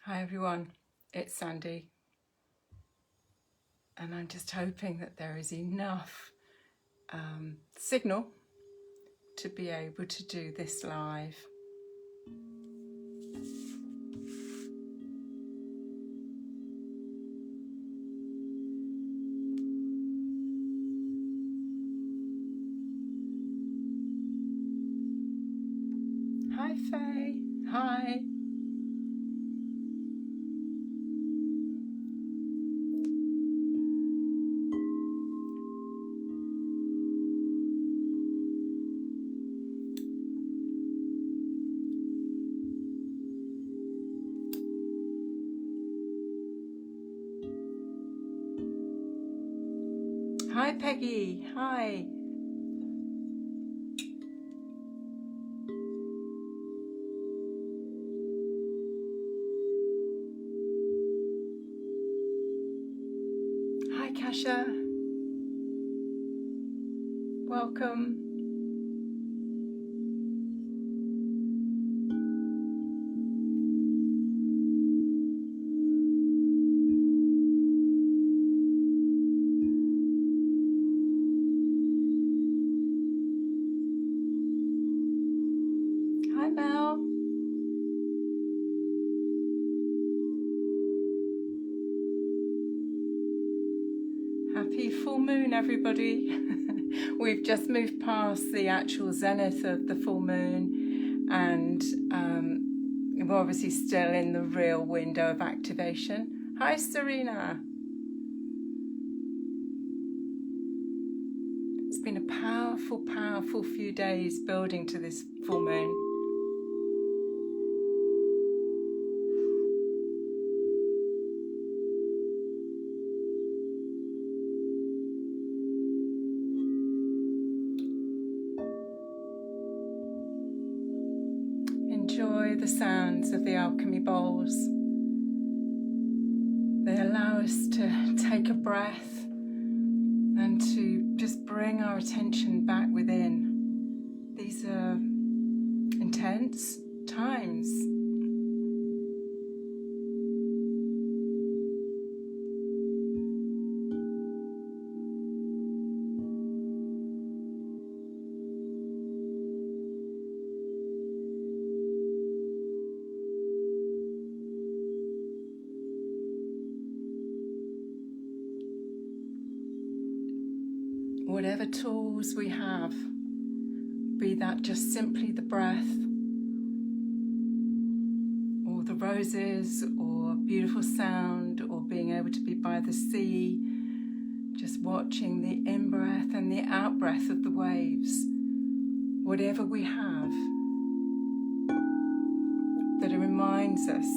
Hi everyone, it's Sandy, and I'm just hoping that there is enough signal to be able to do this live. Hi Faye, hi. Hi Peggy, hi. Hi Kasha, welcome. Hi Mel. Happy full moon everybody. We've just moved past the actual zenith of the full moon, and we're obviously still in the real window of activation. Hi Serena. It's been a powerful few days building to this full moon. Enjoy the sounds of the alchemy bowls. They allow us to take a breath and to just bring our attention back within. These are intense times. Whatever tools we have, be that just simply the breath, or the roses, or beautiful sound, or being able to be by the sea, just watching the in-breath and the out-breath of the waves. Whatever we have that reminds us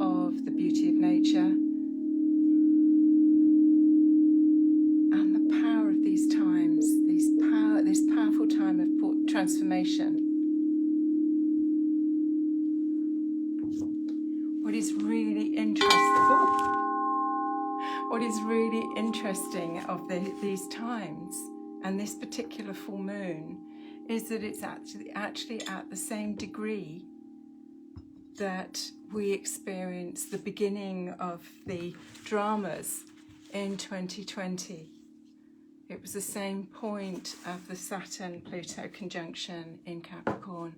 of the beauty of nature and the power of these times, this powerful time of transformation. What is really interesting of these times and this particular full moon is that it's actually at the same degree that we experience the beginning of the dramas in 2020. It was the same point of the Saturn-Pluto conjunction in Capricorn.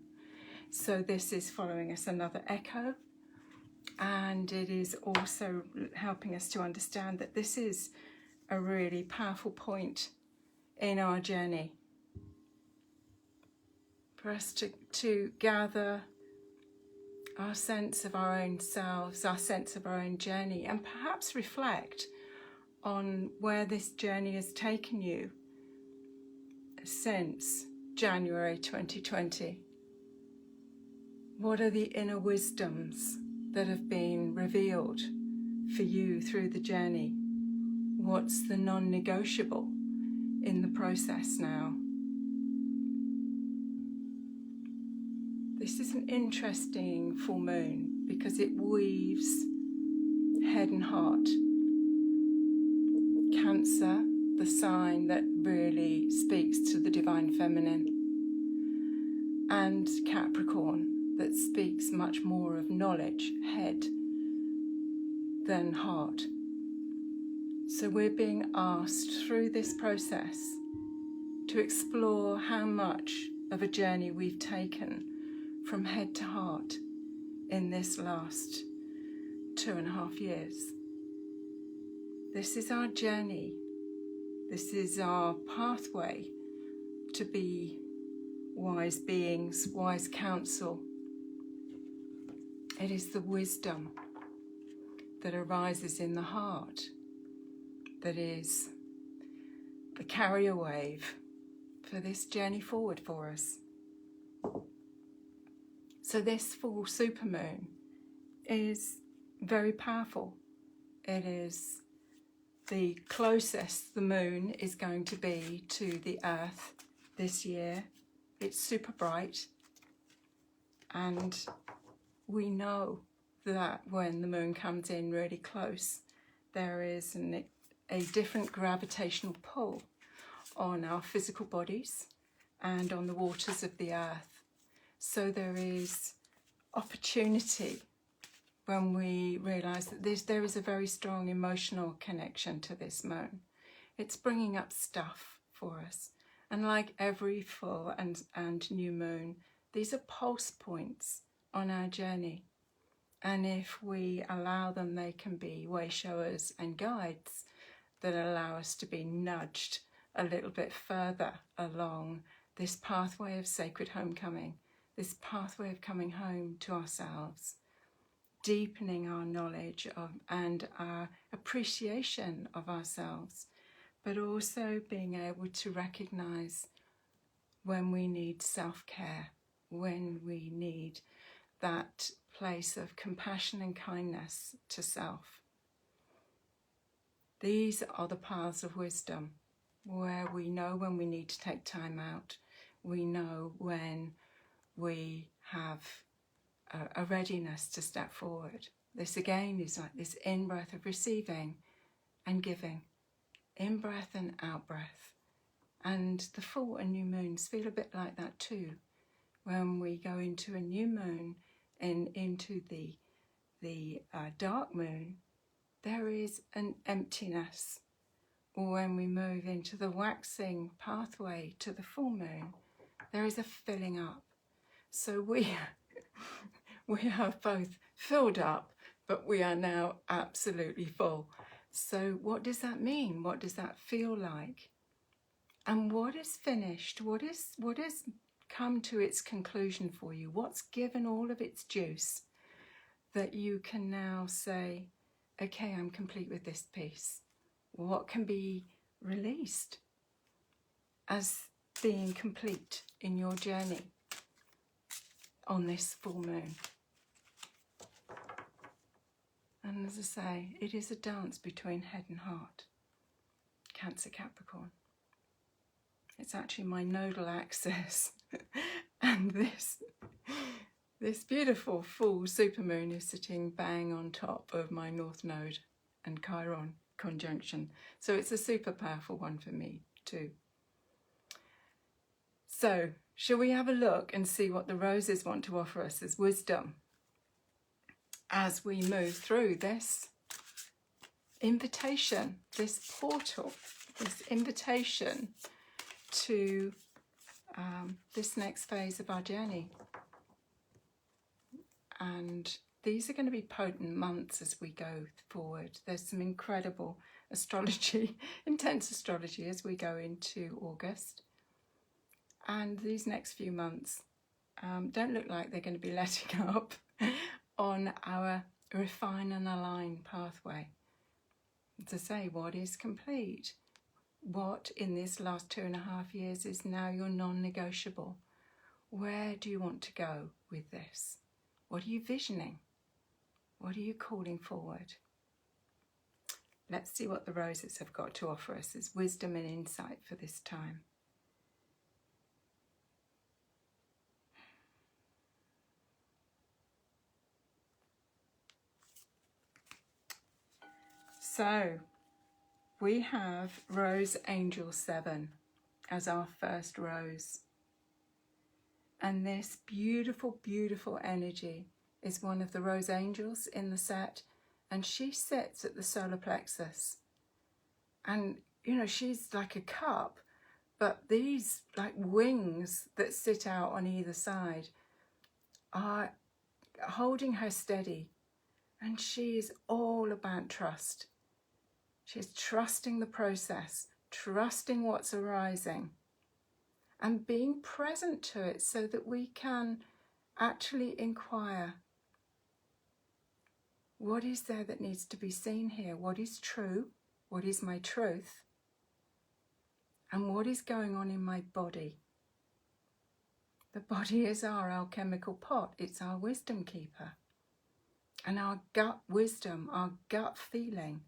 So this is following us another echo, and it is also helping us to understand that this is a really powerful point in our journey for us to gather our sense of our own selves, our sense of our own journey, and perhaps reflect on where this journey has taken you since January 2020. What are the inner wisdoms that have been revealed for you through the journey? What's the non-negotiable in the process now? This is an interesting full moon because it weaves head and heart. Cancer, the sign that really speaks to the divine feminine, and Capricorn, that speaks much more of knowledge, head, than heart. So we're being asked through this process to explore how much of a journey we've taken from head to heart in this last 2.5 years. This is our journey. This is our pathway to be wise beings, wise counsel. It is the wisdom that arises in the heart that is the carrier wave for this journey forward for us. So this full supermoon is very powerful. It is the closest the moon is going to be to the earth this year. It's super bright, and we know that when the moon comes in really close, there is a different gravitational pull on our physical bodies and on the waters of the earth. So there is opportunity when we realise that there is a very strong emotional connection to this moon. It's bringing up stuff for us. And like every full and new moon, these are pulse points on our journey. And if we allow them, they can be way showers and guides that allow us to be nudged a little bit further along this pathway of sacred homecoming, this pathway of coming home to ourselves, deepening our knowledge of and our appreciation of ourselves, but also being able to recognize when we need self-care, when we need that place of compassion and kindness to self. These are the paths of wisdom, where we know when we need to take time out. We know when we have a readiness to step forward. This again is like this in-breath of receiving and giving. In-breath and out-breath. And the full and new moons feel a bit like that too. When we go into a new moon and into the dark moon, there is an emptiness. Or when we move into the waxing pathway to the full moon, there is a filling up. So we have both filled up, but we are now absolutely full. So what does that mean? What does that feel like? And what is finished? What has come to its conclusion for you? What's given all of its juice that you can now say, okay, I'm complete with this piece? What can be released as being complete in your journey on this full moon? And as I say, it is a dance between head and heart. Cancer, Capricorn. It's actually my nodal axis. And this beautiful full supermoon is sitting bang on top of my North Node and Chiron conjunction. So it's a super powerful one for me too. So, shall we have a look and see what the roses want to offer us as wisdom as we move through this invitation, this portal, this invitation to this next phase of our journey. And these are going to be potent months as we go forward. There's some incredible astrology, intense astrology as we go into August. And these next few months don't look like they're going to be letting up on our refine and align pathway. To say what is complete, what in this last 2.5 years is now your non-negotiable. Where do you want to go with this? What are you visioning? What are you calling forward? Let's see what the roses have got to offer us as wisdom and insight for this time. So, we have Rose Angel 7 as our first rose. And this beautiful, beautiful energy is one of the rose angels in the set, and she sits at the solar plexus. And, you know, she's like a cup, but these like wings that sit out on either side are holding her steady. And she is all about trust. She's trusting the process, trusting what's arising, and being present to it so that we can actually inquire, what is there that needs to be seen here? What is true? What is my truth? And what is going on in my body? The body is our alchemical pot. It's our wisdom keeper. And our gut wisdom, our gut feeling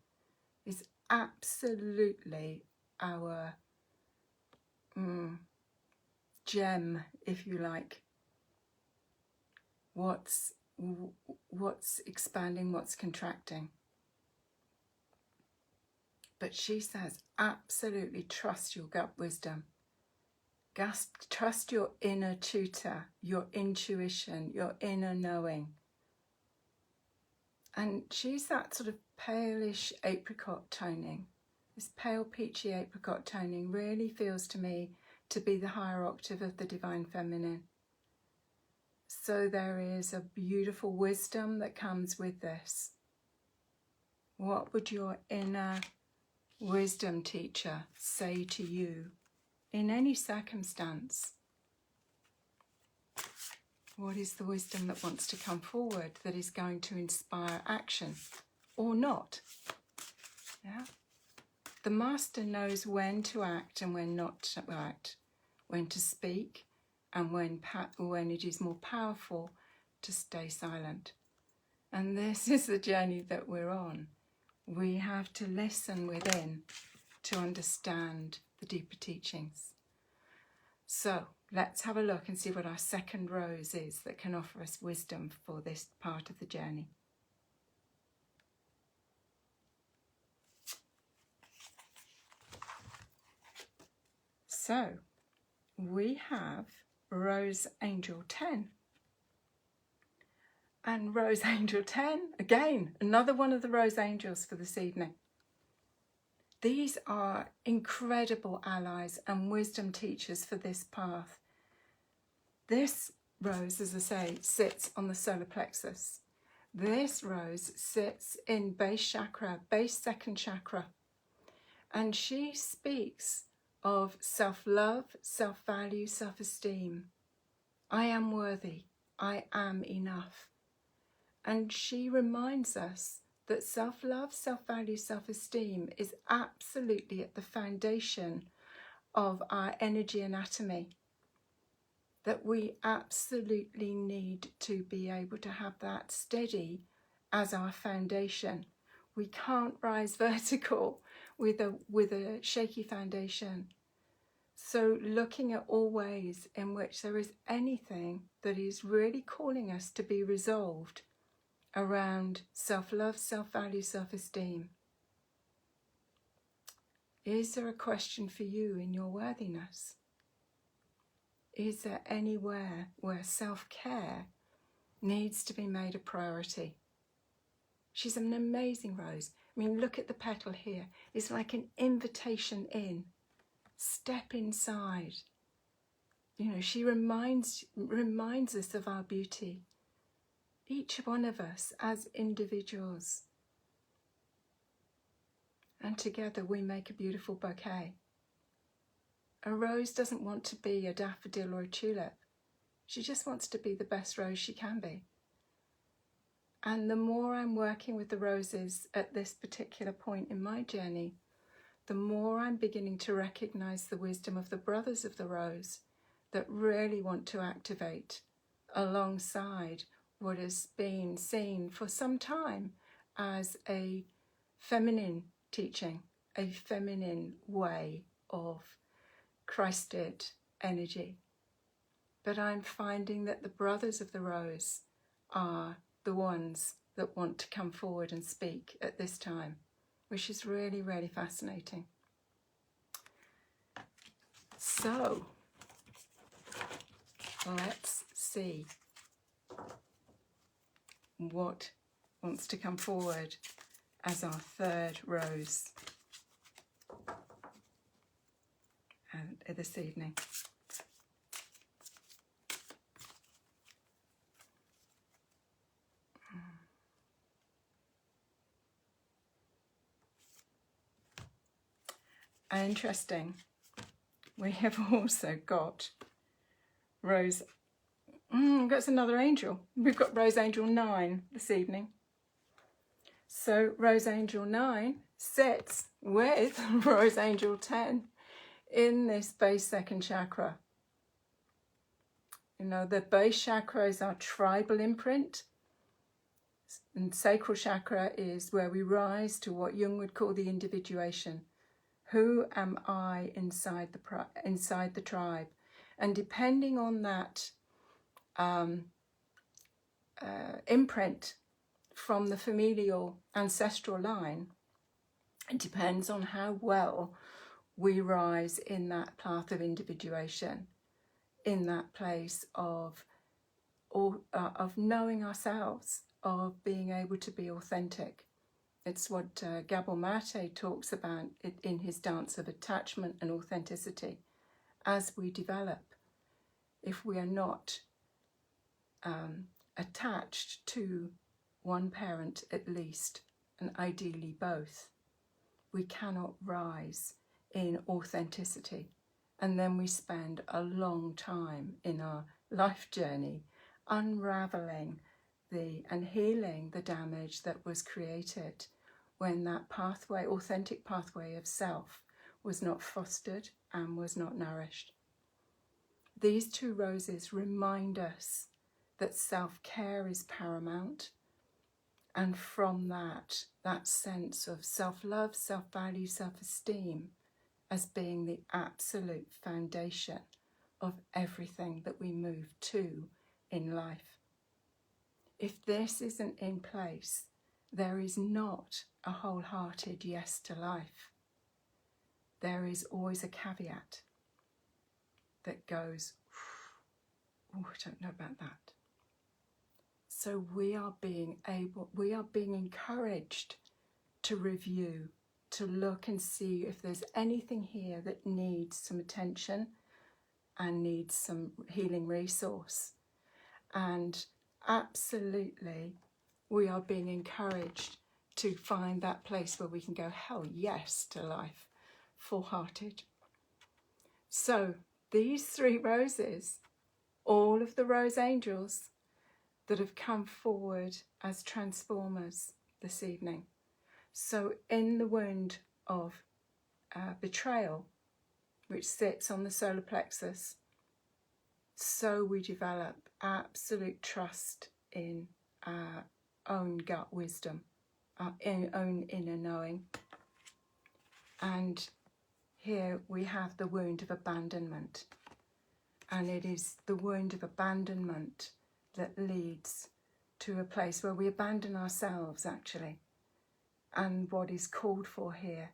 is absolutely our gem, if you like. What's expanding, what's contracting. But she says, absolutely trust your gut wisdom. Trust your inner tutor, your intuition, your inner knowing. And she's that sort of palish apricot toning. This pale peachy apricot toning really feels to me to be the higher octave of the divine feminine. So there is a beautiful wisdom that comes with this. What would your inner wisdom teacher say to you in any circumstance? What is the wisdom that wants to come forward, that is going to inspire action or not? Yeah. The master knows when to act and when not to act, when to speak and when it is more powerful to stay silent. And this is the journey that we're on. We have to listen within to understand the deeper teachings. So let's have a look and see what our second rose is that can offer us wisdom for this part of the journey. So we have Rose Angel 10. And Rose Angel 10, again, another one of the Rose Angels for this evening. These are incredible allies and wisdom teachers for this path. This rose, as I say, sits on the solar plexus. This rose sits in base chakra, base second chakra. And she speaks of self-love, self-value, self-esteem. I am worthy. I am enough. And she reminds us that self-love, self-value, self-esteem is absolutely at the foundation of our energy anatomy. That we absolutely need to be able to have that steady as our foundation. We can't rise vertical with a shaky foundation. So looking at all ways in which there is anything that is really calling us to be resolved around self-love, self-value, self-esteem. Is there a question for you in your worthiness? Is there anywhere where self-care needs to be made a priority? She's an amazing rose. I mean, look at the petal here. It's like an invitation in. Step inside. You know, she reminds us of our beauty. Each one of us as individuals. And together we make a beautiful bouquet. A rose doesn't want to be a daffodil or a tulip. She just wants to be the best rose she can be. And the more I'm working with the roses at this particular point in my journey, the more I'm beginning to recognize the wisdom of the brothers of the rose that really want to activate alongside what has been seen for some time as a feminine teaching, a feminine way of Christed energy. But I'm finding that the brothers of the rose are the ones that want to come forward and speak at this time, which is really, really fascinating. So, let's see what wants to come forward as our third rose this evening. Interesting. We have also got Rose. That's another angel. We've got Rose Angel 9 this evening. So Rose Angel 9 sits with Rose Angel 10 in this base second chakra. You know, the base chakra is our tribal imprint, and sacral chakra is where we rise to what Jung would call the individuation. Who am I inside the tribe? And depending on that imprint from the familial ancestral line, it depends on how well we rise in that path of individuation, in that place of knowing ourselves, of being able to be authentic. It's what Gabor Mate talks about in his dance of attachment and authenticity. As we develop, if we are not attached to one parent at least, and ideally both, we cannot rise in authenticity. And then we spend a long time in our life journey unraveling and healing the damage that was created when that pathway, authentic pathway of self, was not fostered and was not nourished. These two roses remind us that self-care is paramount, and from that sense of self-love, self-value, self-esteem as being the absolute foundation of everything that we move to in life. If this isn't in place, there is not a wholehearted yes to life. There is always a caveat that goes, oh, I don't know about that. So we are being encouraged to review, to look and see if there's anything here that needs some attention and needs some healing resource. And absolutely, we are being encouraged to find that place where we can go, hell yes to life, full-hearted. So these three roses, all of the rose angels that have come forward as transformers this evening. So in the wound of betrayal, which sits on the solar plexus, so we develop absolute trust in our own gut wisdom, our own inner knowing. And here we have the wound of abandonment. And it is the wound of abandonment that leads to a place where we abandon ourselves, actually. And what is called for here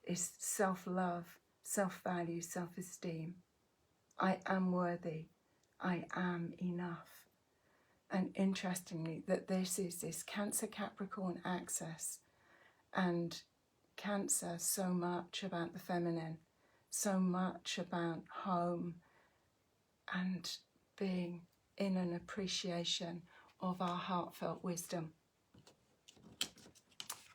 is self-love, self-value, self-esteem. I am worthy. I am enough. And interestingly, that this is this Cancer-Capricorn axis, and Cancer so much about the feminine, so much about home and being in an appreciation of our heartfelt wisdom.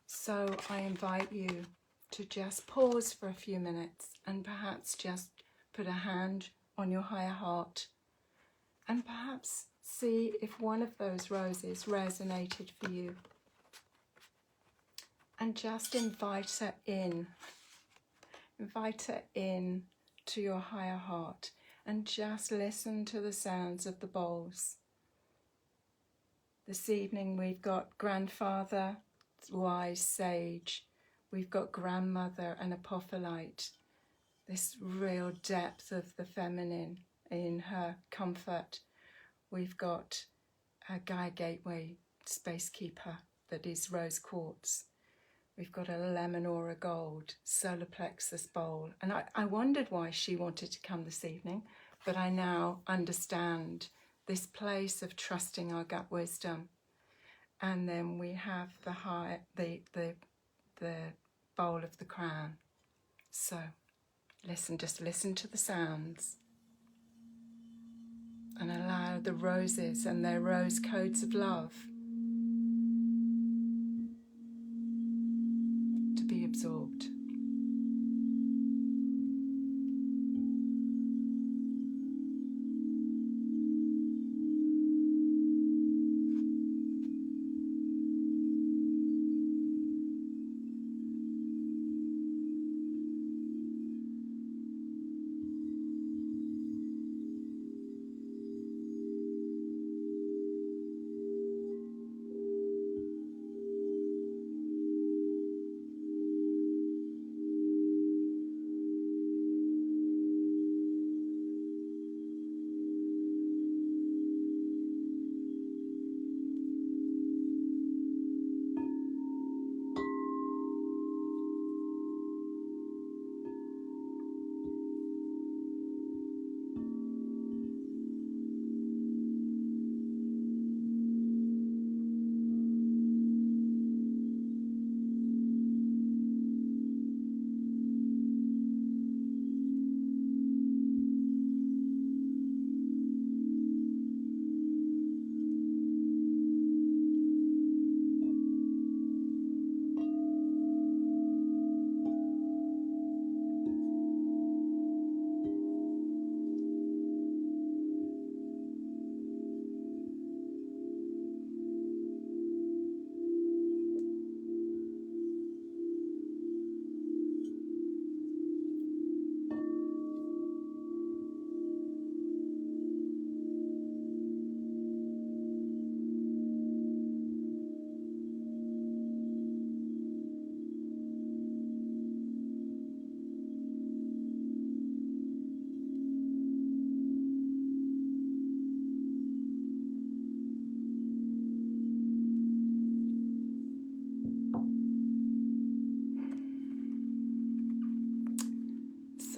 So I invite you to just pause for a few minutes and perhaps just put a hand on your higher heart and perhaps see if one of those roses resonated for you. And just invite her in to your higher heart, and just listen to the sounds of the bowls. This evening we've got grandfather, wise sage, we've got grandmother and apophyllite, this real depth of the feminine in her comfort. We've got a Gaia Gateway space keeper that is rose quartz. We've got a lemon aura gold solar plexus bowl. And I wondered why she wanted to come this evening. but I now understand this place of trusting our gut wisdom. And then we have the bowl of the crown. So just listen to the sounds and allow the roses and their rose codes of love to be absorbed.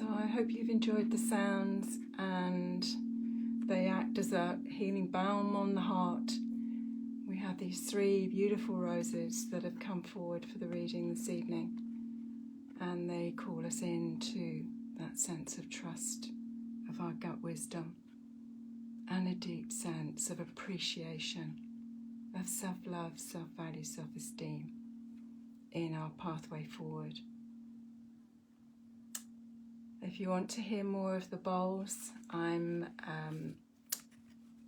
I hope you've enjoyed the sounds, and they act as a healing balm on the heart. We have these 3 beautiful roses that have come forward for the reading this evening, and they call us into that sense of trust of our gut wisdom and a deep sense of appreciation, of self-love, self-value, self-esteem in our pathway forward. If you want to hear more of the bowls, I'm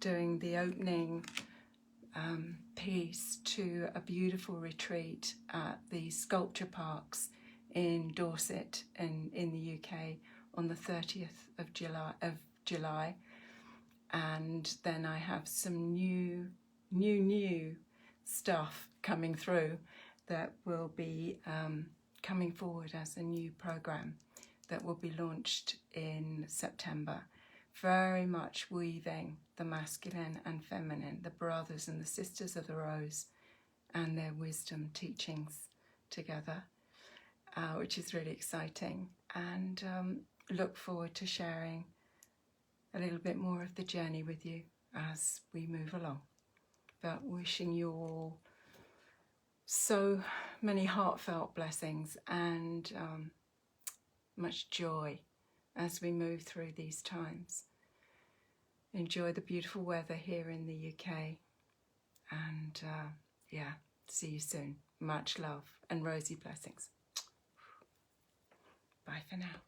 doing the opening piece to a beautiful retreat at the Sculpture Parks in Dorset in the UK on the 30th of July. And then I have some new stuff coming through that will be coming forward as a new program that will be launched in September, very much weaving the masculine and feminine, the brothers and the sisters of the rose and their wisdom teachings together, which is really exciting, and look forward to sharing a little bit more of the journey with you as we move along. But wishing you all so many heartfelt blessings and much joy as we move through these times. Enjoy the beautiful weather here in the UK, and see you soon. Much love and rosy blessings. Bye for now.